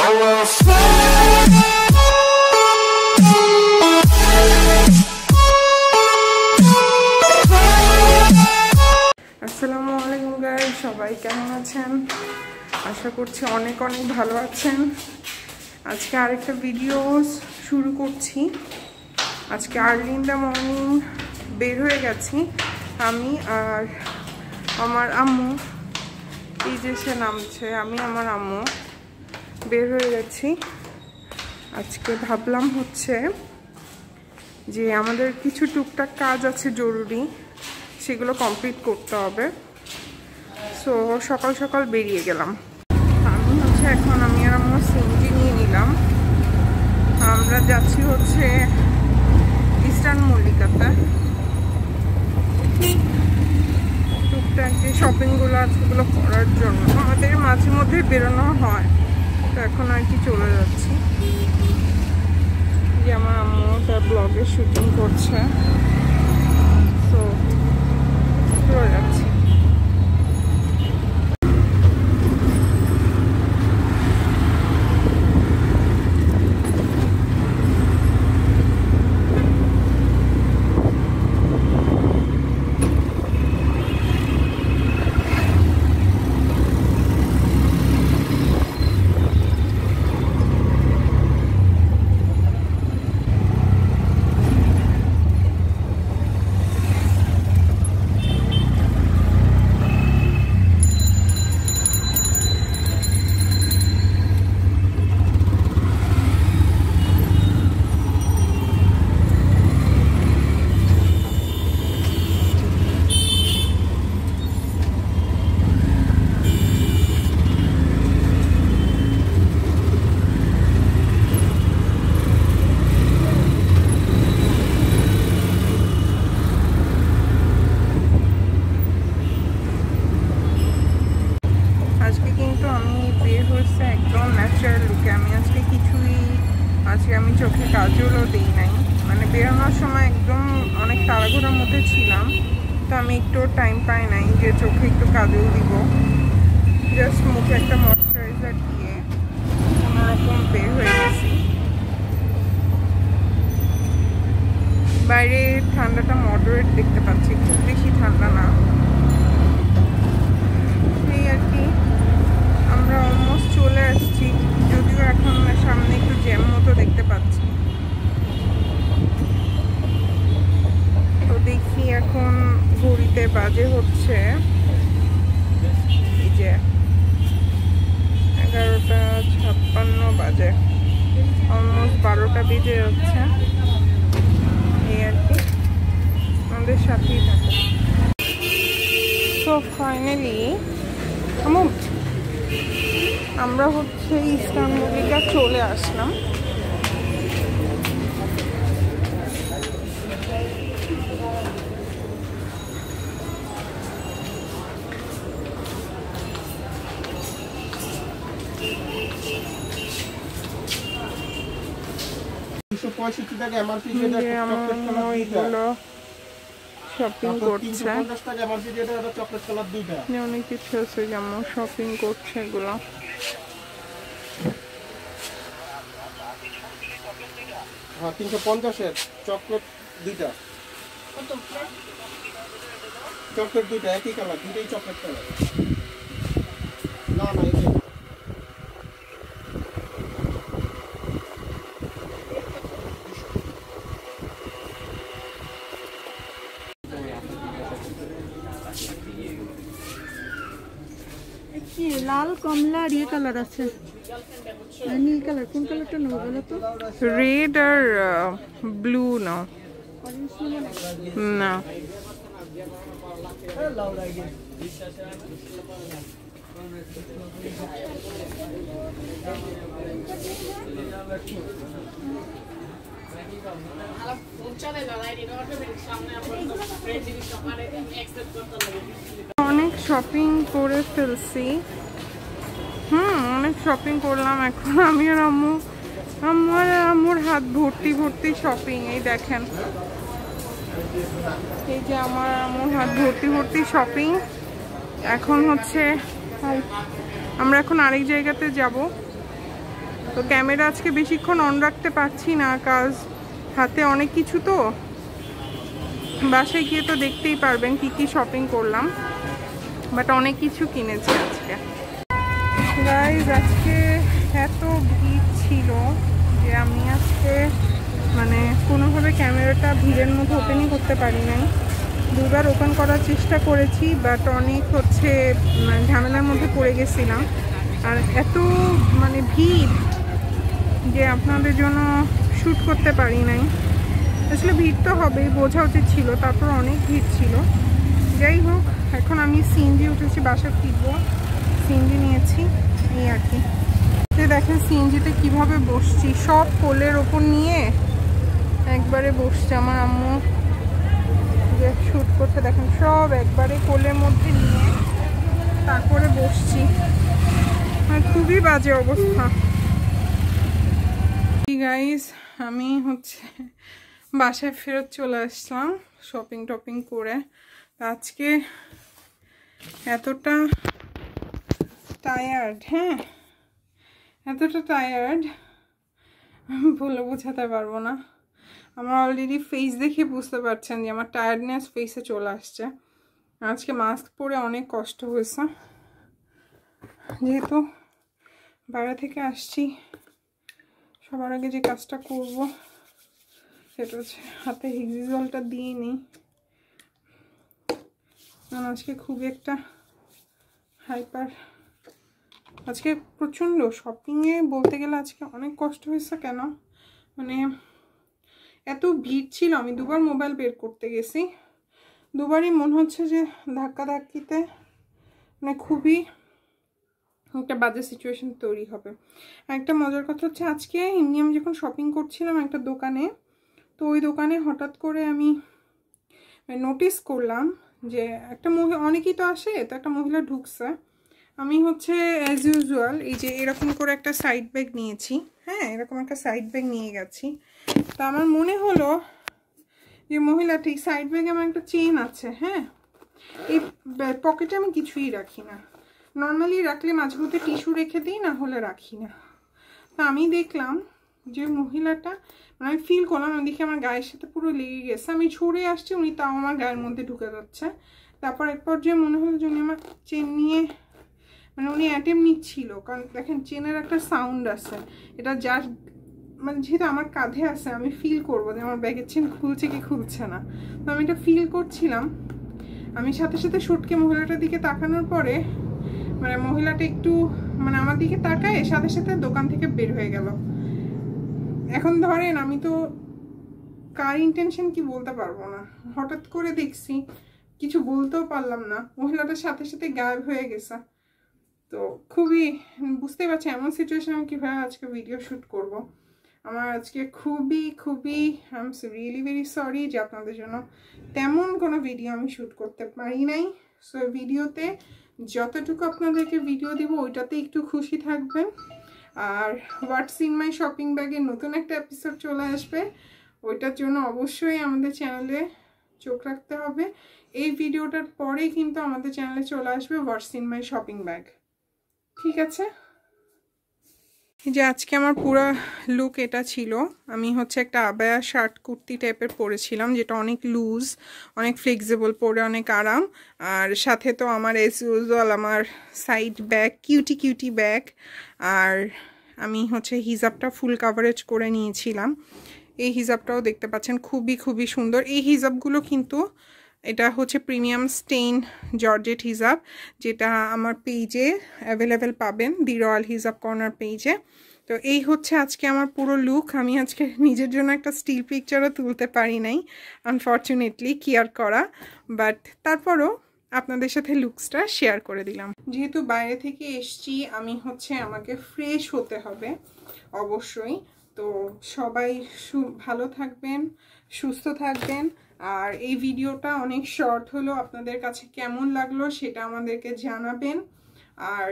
আসসালামু আলাইকুম গাইস, সবাই কেমন আছেন? আশা করছি অনেক অনেক ভালো আছেন। আজকে আরেকটা ভিডিও শুরু করছি। আজকে আর্লি ইন দ্য মর্নিং বের হয়ে গেছি আমি আর আমার আম্মু। এই যে সে নামছে, আমি আমার আম্মু বের হয়ে গেছি। আজকে ভাবলাম হচ্ছে যে আমাদের কিছু টুকটাক কাজ আছে জরুরি, সেগুলো কমপ্লিট করতে হবে। সো সকাল সকাল বেরিয়ে গেলাম। আমি হচ্ছে এখন আমি আর আমার সিএনজি নিয়ে নিলাম। আমরা যাচ্ছি হচ্ছে ইস্টার্ন মল্লিকাতে। টুকটাক যে শপিংগুলো আছে সেগুলো করার জন্য আমাদের মাঝে মধ্যে বেরোনো হয়, তো এখন আর কি চলে যাচ্ছি। যে আমার আম্মু তার ব্লগে শুটিং করছে, তো চলে যাচ্ছি। আমি চোখে কাজলও দিই নাই, মানে বেরোনোর সময় একদম অনেক তাড়াহুড়োর মধ্যে ছিলাম, তো আমি একটু টাইম পাই নাই যে চোখে একটু কাজল দিব। জাস্ট মুখে একটা ময়শ্চারাইজার দিয়ে কোনোরকম বের হয়ে গেছি। বাইরে ঠান্ডাটা মডারেট দেখতে পাচ্ছি, খুব বেশি ঠান্ডা না। সেই আর কি, আমরা অলমোস্ট চলে আসছি, যদিও এখন সামনে একটু জ্যাম মতো দেখতে পাচ্ছি। তো দেখি এখন ঘড়িতে বাজে হচ্ছে এই যে 11:56 বাজে, অলমোস্ট 12টা বেজে যাচ্ছে। এই আর কি, আমাদের সাথেই থাকে। তো ফাইনালি আমরা হচ্ছে ইস্টার্ন মল্লিকা চলে আসলাম। শপিং করছে, অনেক কিছু আছে যেমন শপিং করছে এগুলো। হ্যাঁ 350-এর চকলেট দুইটা, চকলেট দুইটা একই কালার, দুইটাই চকলেট কালার। না না কি লাল কমলা আর ইয়ে কালার আছে, নীল কালার। কোন কালারটা নেবো বলো তো? রেড আর ব্লু নাও না। অনেক শপিং করে ফেলছি, অনেক শপিং করলাম। এখন আমি আর আম্মু, আম্মুর হাত ভর্তি ভর্তি শপিং। এই দেখেন, এই যে আমার আম্মুর হাত ভর্তি ভর্তি শপিং। এখন হচ্ছে আমরা এখন আরেক জায়গাতে যাব, তো ক্যামেরা আজকে বেশিক্ষণ অন রাখতে পারছি না, কাজ হাতে অনেক কিছু, তো বাসায় গিয়ে তো দেখতেই পারবেন কি কি শপিং করলাম, বাট অনেক কিছু কিনেছি আজকে। গাইজ আজকে এত ভিড় ছিল যে আমি আজকে মানে কোনোভাবে ক্যামেরাটা ভিড়ের মধ্যে ওপেনই করতে পারি নাই। দুবার ওপেন করার চেষ্টা করেছি, বাট অনেক ঝামেলার মধ্যে পড়ে গেছিলাম। আর এত ভিড় যে আপনাদের জন্য শ্যুট করতে পারি নাই। আসলে ভিড় তো হবেই, বোঝা উচিত ছিল, তারপর অনেক ভিড় ছিল। যাই হোক, এখন আমি সিএনজি উঠেছি, বাসা ফিরবো, সিএনজি নিয়েছি, এই আর কি। দেখেন সিএনজিতে কিভাবে বসছি, সব কোলের ওপর নিয়ে একবারে বসছে। আমার আম্মু যে শ্যুট করতে দেখেন সব একবারে কোলের মধ্যে নিয়ে তারপরে বসছি, খুবই বাজে অবস্থা। গাইস আমি বাসায় ফেরত চলে আসলাম শপিং টপিং করে। আজকে এতটা টায়ার্ড, এতটা টায়ার্ড বলে বোঝাতে পারবো না। আমার অলরেডি ফেস দেখে বুঝতে পারছেন যে আমার টায়ার্ডনেস ফেসে চলে আসছে। আজকে মাস্ক পরে অনেক কষ্ট হয়েছে, যেহেতু বাইরে থেকে আসছি। সবার আগে যে কাজটা করব সেটা হচ্ছে হাতে হিক্সিজলটা দিয়ে নিই, কারণ আজকে খুবই একটা হাইপার, আজকে প্রচণ্ড শপিংয়ে বলতে গেলে আজকে অনেক কষ্ট হয়েছে। কেন এত ভিড় ছিল, আমি দুবার মোবাইল বের করতে গেছি, দুবারই মনে হচ্ছে যে ধাক্কাধাক্কিতে খুবই একটা বাজে সিচুয়েশন তৈরি হবে। একটা মজার কথা হচ্ছে, আজকে এমনি আমি যখন শপিং করছিলাম একটা দোকানে, তো ওই দোকানে হঠাৎ করে আমি নোটিস করলাম যে একটা মহিলা, অনেকেই তো আসে, তো একটা মহিলা ঢুকছে। আমি অ্যাজ ইউজুয়াল এই যে এরকম করে একটা সাইড ব্যাগ নিয়েছি, এরকম একটা সাইড ব্যাগ নিয়ে গেছি। তো আমার মনে হলো যে মহিলাটি সাইড ব্যাগে আমার একটা চেন আছে, এই পকেটে আমি কিছুই রাখি না, নর্মালি রাখলে মাঝে মধ্যে টিস্যু রেখে দিই, না হলে রাখি না। তা আমি দেখলাম যে মহিলাটা, আমি ফিল করলাম, আমি দেখি আমার গায়ের সাথে পুরো লেগে গেছে। আমি ছড়ে আসছি, উনি তাও আমার গায়ের মধ্যে ঢুকে যাচ্ছে। তারপর এক পর্যায়ে মনে হলো যে উনি আমার চেন নিয়ে উনি অ্যাটেম্প নিচ্ছিল, কারণ দেখেন চেনের একটা সাউন্ড আছে, এটা যার যেহেতু আমার কাঁধে আছে, আমি ফিল করবো যে আমার ব্যাগের চেন খুলছে কি খুলছে না। তো আমি এটা ফিল করছিলাম। আমি সাথে সাথে সটকে মহিলাটার দিকে তাকানোর পরে মহিলাটা একটু আমার দিকে তাকায়, সাথে সাথে দোকান থেকে বের হয়ে গেল। এখন ধরেন আমি তো কার ইন্টেনশন কি বলতে পারবো না, হঠাৎ করে দেখছি, কিছু বলতেও পারলাম না, মহিলাটার সাথে সাথে গায়েব হয়ে গেছে। তো খুবই বুঝতে পারছি এমন সিচুয়েশন আমি কীভাবে আজকে ভিডিও শ্যুট করব। আমার আজকে খুবই I am really very sorry যে আপনাদের জন্য তেমন কোনো ভিডিও আমি শ্যুট করতে পারি নাই। সো ভিডিওতে যতটুকু আপনাদেরকে ভিডিও দিব ওইটাতে একটু খুশি থাকবেন। আর হোয়াটস ইন মাই শপিং ব্যাগের নতুন একটা এপিসোড চলে আসবে, ওইটার জন্য অবশ্যই আমাদের চ্যানেলে চোখ রাখতে হবে। এই ভিডিওটার পরেই কিন্তু আমাদের চ্যানেলে চলে আসবে হোয়াটস ইন মাই শপিং ব্যাগ, ঠিক আছে? যে আজকে আমার পুরো লুক এটা ছিল। আমি একটা আবায়া শার্ট কুর্তি টাইপের পরেছিলাম, যেটা অনেক লুজ, অনেক ফ্লেক্সিবল, পরে অনেক আরাম। আর সাথে তো আমার এস ইউজুয়াল আমার সাইড ব্যাগ, কিউটি ব্যাগ। আর আমি হিজাবটা ফুল কাভারেজ করে নিয়েছিলাম। এই হিজাবটাও দেখতে পাচ্ছেন, খুবই সুন্দর। এই হিজাবগুলো কিন্তু এটা প্রিমিয়াম স্টেইন জর্জেট হিজাব, যেটা আমার পেজে অ্যাভেলেবেল পাবেন, দি রয়্যাল হিজাব কর্নার পেজে। তো এই আজকে আমার পুরো লুক। আমি আজকে নিজের জন্য একটা স্টিল পিকচারও তুলতে পারি নাই, আনফর্চুনেটলি, কেয়ার করা, বাট তারপরও আপনাদের সাথে লুকসটা শেয়ার করে দিলাম। যেহেতু বাইরে থেকে এসছি, আমি আমাকে ফ্রেশ হতে হবে অবশ্যই। তো সবাই ভালো থাকবেন, সুস্থ থাকবেন। আর এই ভিডিওটা অনেক শর্ট হলো, আপনাদের কাছে কেমন লাগলো সেটা আমাদেরকে জানাবেন। আর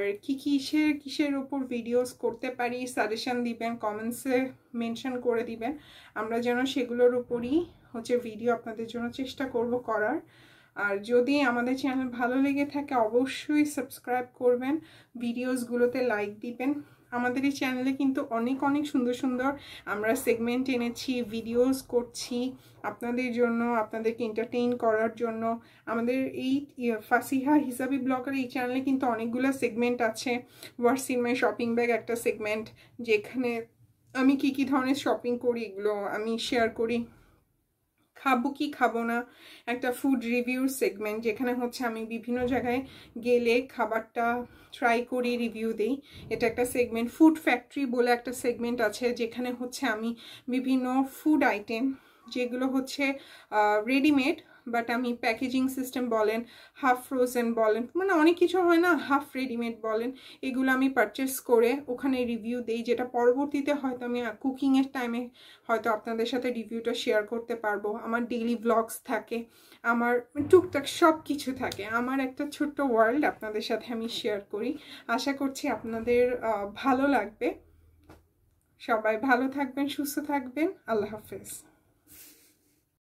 কিসের উপর ভিডিওস করতে পারি সাজেশন দিবেন, কমেন্টসে মেনশন করে দিবেন, আমরা যেন সেগুলোর উপরই ভিডিও আপনাদের জন্য চেষ্টা করব করার। আর যদি আমাদের চ্যানেল ভালো লেগে থাকে অবশ্যই সাবস্ক্রাইব করবেন, ভিডিওসগুলোতে লাইক দিবেন। আমাদের এই চ্যানেলে কিন্তু অনেক অনেক সুন্দর সুন্দর আমরা সেগমেন্ট এনেছি, ভিডিওস করছি আপনাদের জন্য, আপনাদেরকে এন্টারটেইন করার জন্য। আমাদের এই ফাসিহা হিসাবি ব্লগার এই চ্যানেলে কিন্তু অনেকগুলো সেগমেন্ট আছে। হোয়াটস ইন মাই শপিং ব্যাগ একটা সেগমেন্ট, যেখানে আমি কি কি ধরনের শপিং করি এগুলো আমি শেয়ার করি। খাবো কি খাবো না একটা ফুড রিভিউ সেগমেন্ট, যেখানে হচ্ছে আমি বিভিন্ন জায়গায় গেলে খাবারটা ট্রাই করি, রিভিউ দিই, এটা একটা সেগমেন্ট। ফুড ফ্যাক্টরি বলে একটা সেগমেন্ট আছে, যেখানে হচ্ছে আমি বিভিন্ন ফুড আইটেম যেগুলো হচ্ছে রেডিমেড, বাট আমি প্যাকেজিং সিস্টেম বলেন, হাফ ফ্রোজেন বলেন, মানে অনেক কিছু হয় না, হাফ রেডিমেড বলেন, এগুলো আমি পারচেস করে ওখানে রিভিউ দিই, যেটা পরবর্তীতে হয়তো আমি কুকিংয়ের টাইমে হয়তো আপনাদের সাথে রিভিউটা শেয়ার করতে পারবো। আমার ডেইলি ব্লগস থাকে, আমার টুকটাক সব কিছু থাকে, আমার একটা ছোট্ট ওয়ার্ল্ড আপনাদের সাথে আমি শেয়ার করি। আশা করছি আপনাদের ভালো লাগবে। সবাই ভালো থাকবেন, সুস্থ থাকবেন। আল্লাহ হাফেজ।